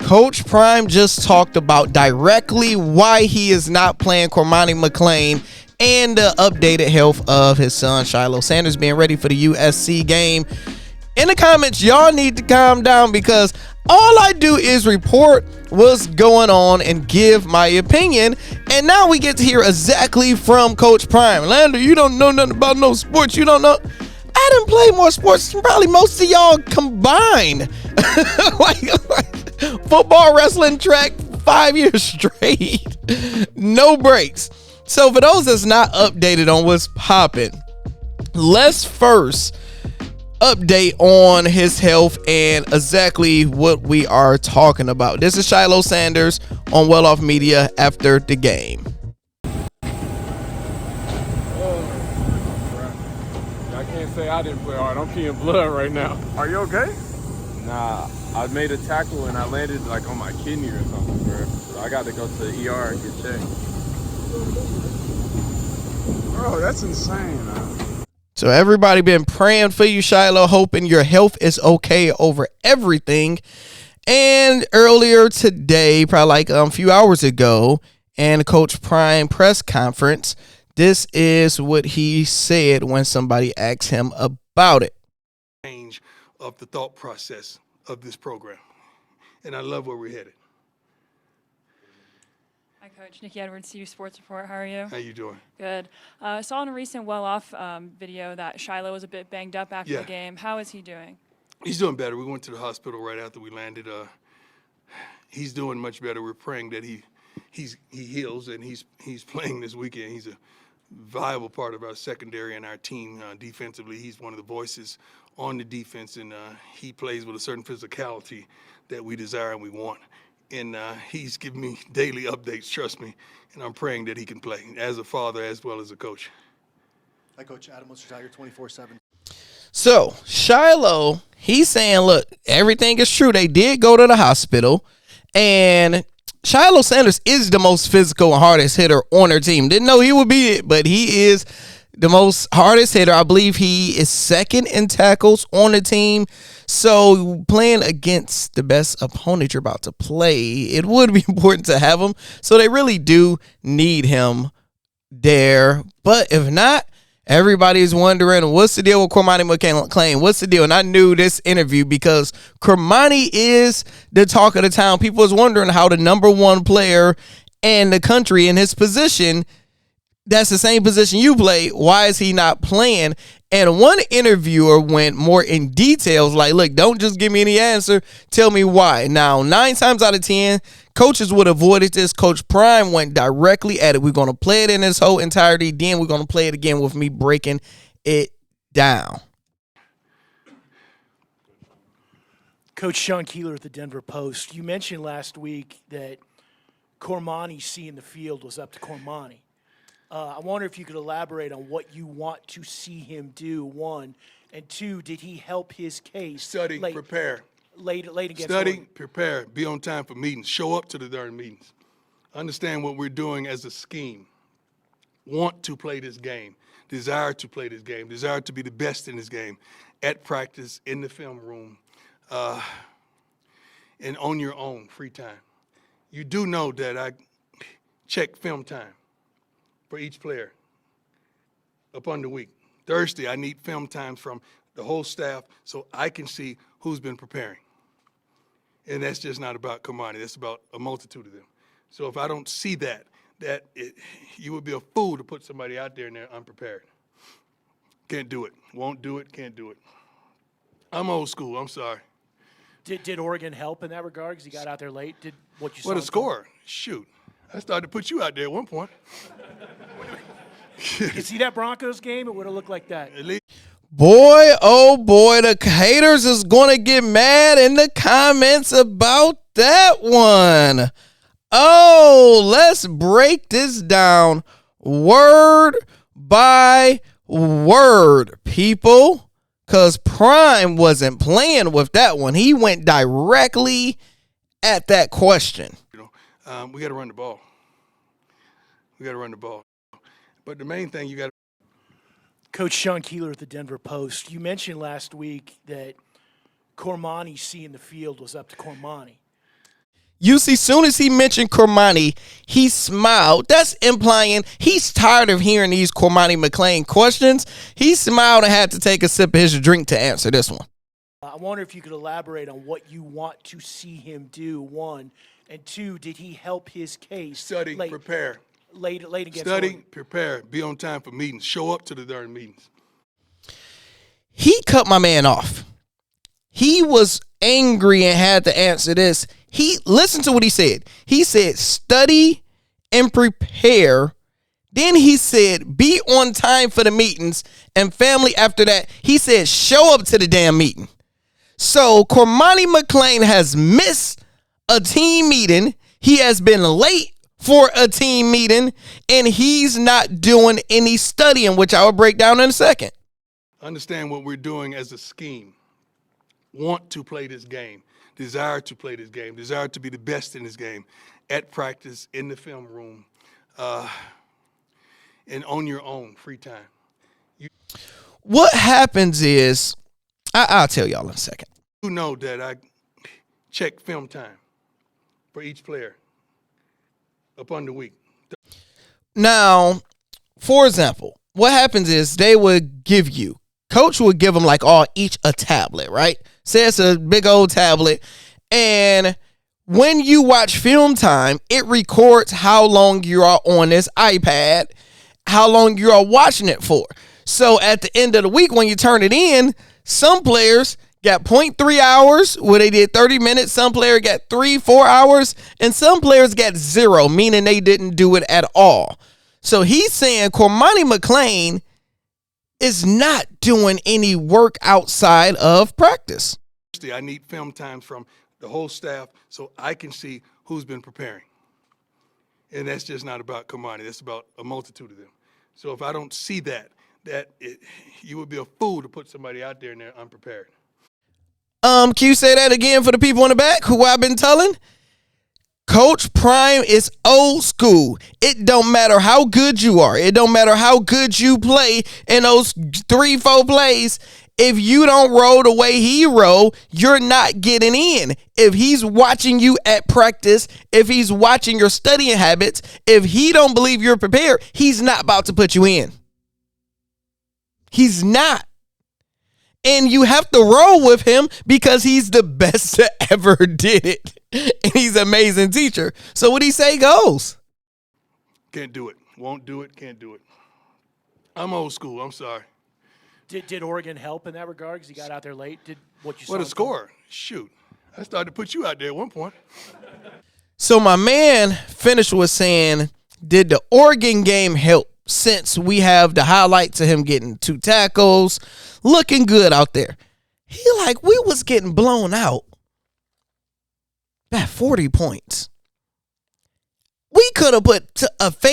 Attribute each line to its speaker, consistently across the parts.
Speaker 1: Coach Prime just talked about directly why he is not playing Cormani McClain and the updated health of his son Shilo Sanders being ready for the USC game. In the comments, y'all need to calm down because all I do is report what's going on and give my opinion. And now we get to hear exactly from Coach Prime. Lander, you don't know nothing about no sports. You don't know. I didn't play more sports than probably most of y'all combined. like football, wrestling, track, 5 years straight. No breaks. So for those that's not updated on what's popping, let's first update on his health and exactly what we are talking about. This is Shilo Sanders on Well Off Media after the game.
Speaker 2: I can't say I didn't play hard. I'm peeing blood right now. Are you okay? Nah, I made a tackle and I landed like on my kidney or something, bro. So I got to go to the ER and get checked. Bro, that's insane, man.
Speaker 1: So everybody been praying for you, Shilo, hoping your health is okay over everything. And earlier today, probably like a few hours ago, and Coach Prime press conference, this is what he said when somebody asked him about it.
Speaker 3: Change of the thought process of this program. And I love where we're headed.
Speaker 4: Hi, Coach. Nikki Edwards, CU Sports Report. How are you?
Speaker 3: How you doing?
Speaker 4: Good. I saw in a recent well-off video that Shilo was a bit banged up after the game. How is he doing?
Speaker 3: He's doing better. We went to the hospital right after we landed. He's doing much better. We're praying that he heals and he's playing this weekend. He's a viable part of our secondary and our team defensively. He's one of the voices on the defense, and he plays with a certain physicality that we desire and we want. And he's giving me daily updates, trust me, and I'm praying that he can play as a father as well as a coach.
Speaker 5: Hi, Coach. Adam Tiger 24/7.
Speaker 1: So Shilo, he's saying, look, everything is true. They did go to the hospital, and Shilo Sanders is the most physical and hardest hitter on their team. Didn't know he would be it, but he is the most hardest hitter. I believe he is second in tackles on the team. So playing against the best opponent you're about to play, it would be important to have him. So they really do need him there. But if not, everybody's wondering, what's the deal with Cormani McClain? What's the deal? And I knew this interview because Cormani is the talk of the town. People was wondering how the number one player in the country in his position, that's the same position you play, why is he not playing? And one interviewer went more in details, like, look, don't just give me any answer. Tell me why. Now, 9 times out of 10, coaches would have avoided this. Coach Prime went directly at it. We're going to play it in its whole entirety. Then we're going to play it again with me breaking it down.
Speaker 6: Coach Sean Keeler at the Denver Post, you mentioned last week that Cormani seeing the field was up to Cormani. I wonder if you could elaborate on what you want to see him do, one. And two, did he help his case?
Speaker 3: Study, prepare.
Speaker 6: Late against
Speaker 3: Study,
Speaker 6: Oregon?
Speaker 3: prepare, be on time for meetings. Show up to the darn meetings. Understand what we're doing as a scheme. Want to play this game. Desire to play this game. Desire to be the best in this game. At practice, in the film room, and on your own free time. You do know that I check film time for each player upon the week. Thursday, I need film times from the whole staff so I can see who's been preparing. And that's just not about Cormani. That's about a multitude of them. So if I don't see that, you would be a fool to put somebody out there and they're unprepared. Can't do it. Won't do it. Can't do it. I'm old school. I'm sorry.
Speaker 6: Did Oregon help in that regard because he got out there late? Did what you saw?
Speaker 3: What a score. Shoot. I started to put you out there at one point.
Speaker 6: You see that Broncos game? It would have looked like that.
Speaker 1: Boy, oh boy, the haters is going to get mad in the comments about that one. Oh, let's break this down word by word, people, because Prime wasn't playing with that one. He went directly at that question.
Speaker 3: We got to run the ball. But the main thing you got to.
Speaker 6: Coach Sean Keeler at the Denver Post, you mentioned last week that Cormani seeing the field was up to Cormani.
Speaker 1: You see, soon as he mentioned Cormani, he smiled. That's implying he's tired of hearing these Cormani McClain questions. He smiled and had to take a sip of his drink to answer this one.
Speaker 6: I wonder if you could elaborate on what you want to see him do, one. And two, did he help his case?
Speaker 3: Study, prepare.
Speaker 6: Late against
Speaker 3: Study,
Speaker 6: Oregon?
Speaker 3: prepare, be on time for meetings. Show up to the darn meetings.
Speaker 1: He cut my man off. He was angry and had to answer this. Listen to what he said. He said, study and prepare. Then he said, be on time for the meetings. And family, after that, he said, show up to the damn meeting. So Cormani McClain has missed a team meeting. He has been late for a team meeting, and he's not doing any studying, which I will break down in a second.
Speaker 3: Understand what we're doing as a scheme. Want to play this game. Desire to play this game. Desire to be the best in this game. At practice, in the film room, and on your own free time.
Speaker 1: What happens is, I'll tell y'all in a second.
Speaker 3: You know that I check film time for each player upon the week.
Speaker 1: Now, for example, what happens is Coach would give them each a tablet, right? Say it's a big old tablet. And when you watch film time, it records how long you are on this iPad, how long you are watching it for. So at the end of the week, when you turn it in, some players got 0.3 hours where they did 30 minutes. Some player got 3-4 hours, and some players got 0, meaning they didn't do it at all. So he's saying Cormani McClain is not doing any work outside of practice.
Speaker 3: I need film times from the whole staff so I can see who's been preparing. And that's just not about Cormani. That's about a multitude of them. So if I don't see you would be a fool to put somebody out there and they're unprepared.
Speaker 1: Can you say that again for the people in the back who I've been telling? Coach Prime is old school. It don't matter how good you are. It don't matter how good you play in those 3-4 plays. If you don't roll the way he roll, you're not getting in. If he's watching you at practice, if he's watching your studying habits, if he don't believe you're prepared, he's not about to put you in. He's not. And you have to roll with him because he's the best that ever did it. And he's an amazing teacher. So what he say goes.
Speaker 3: Can't do it. Won't do it. Can't do it. I'm old school. I'm sorry.
Speaker 6: Did Oregon help in that regard because he got out there late? What
Speaker 3: a score. Shoot. I started to put you out there at one point.
Speaker 1: So my man finished with saying, did the Oregon game help? Since we have the highlights of him getting 2 tackles, looking good out there. He we was getting blown out by 40 points. We could have put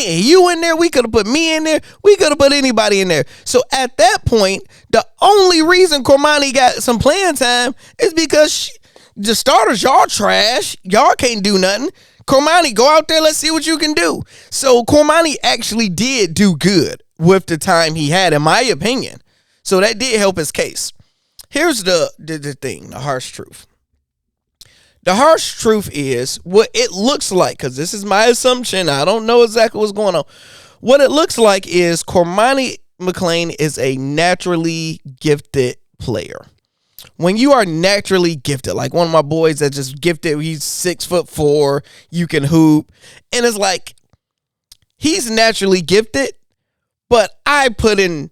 Speaker 1: you in there. We could have put me in there. We could have put anybody in there. So at that point, the only reason Cormani got some playing time is because the starters, y'all trash. Y'all can't do nothing. Cormani, go out there. Let's see what you can do. So Cormani actually did do good with the time he had, in my opinion. So that did help his case. Here's the thing, the harsh truth. The harsh truth is what it looks like, because this is my assumption. I don't know exactly what's going on. What it looks like is Cormani McClain is a naturally gifted player. When you are naturally gifted, like one of my boys that just gifted, he's 6'4", you can hoop. And it's he's naturally gifted, but I put in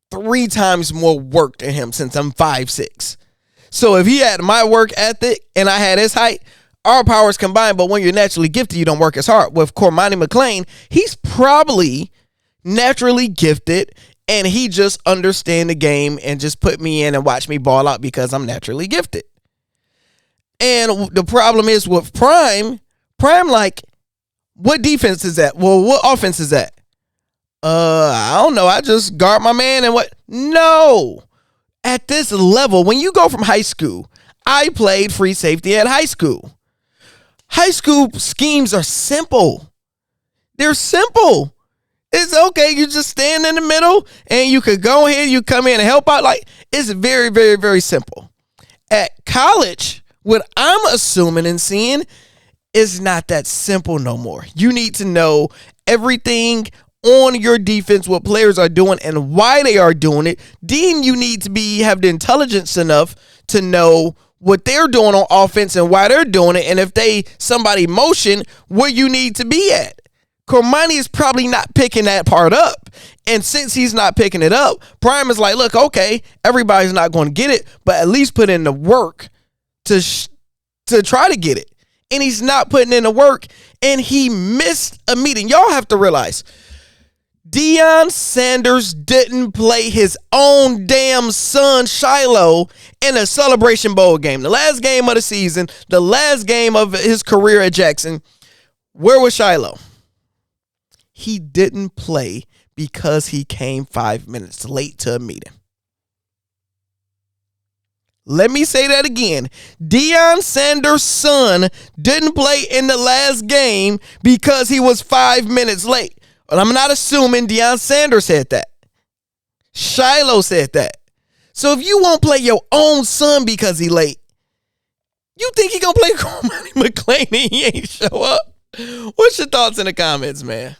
Speaker 1: 3 times more work than him since I'm 5'6". So if he had my work ethic and I had his height, our powers combined. But when you're naturally gifted, you don't work as hard. With Cormani McClain, he's probably naturally gifted, and he just understand the game and just put me in and watch me ball out because I'm naturally gifted. And the problem is with Prime, what defense is that? Well, what offense is that? I don't know. I just guard my man and what? No. At this level, when you go from high school, I played free safety at high school. High school schemes are simple. They're simple. It's okay. You just stand in the middle and you could go ahead. You come in and help out. It's very, very, very simple. At college, what I'm assuming and seeing, It's not that simple no more. You need to know everything on your defense, what players are doing and why they are doing it. Then you need to have the intelligence enough to know what they're doing on offense and why they're doing it. And if somebody motion, where you need to be at. Cormani is probably not picking that part up. And since he's not picking it up, Prime is like, look, okay, everybody's not going to get it, but at least put in the work to try to get it. And he's not putting in the work, and he missed a meeting. Y'all have to realize, Deion Sanders didn't play his own damn son, Shilo, in a Celebration Bowl game. The last game of the season, the last game of his career at Jackson. Where was Shilo? He didn't play because he came 5 minutes late to a meeting. Let me say that again. Deion Sanders' son didn't play in the last game because he was 5 minutes late. But I'm not assuming Deion Sanders said that. Shilo said that. So if you won't play your own son because he late, you think he gonna play Cormani McClain and he ain't show up? What's your thoughts in the comments, man?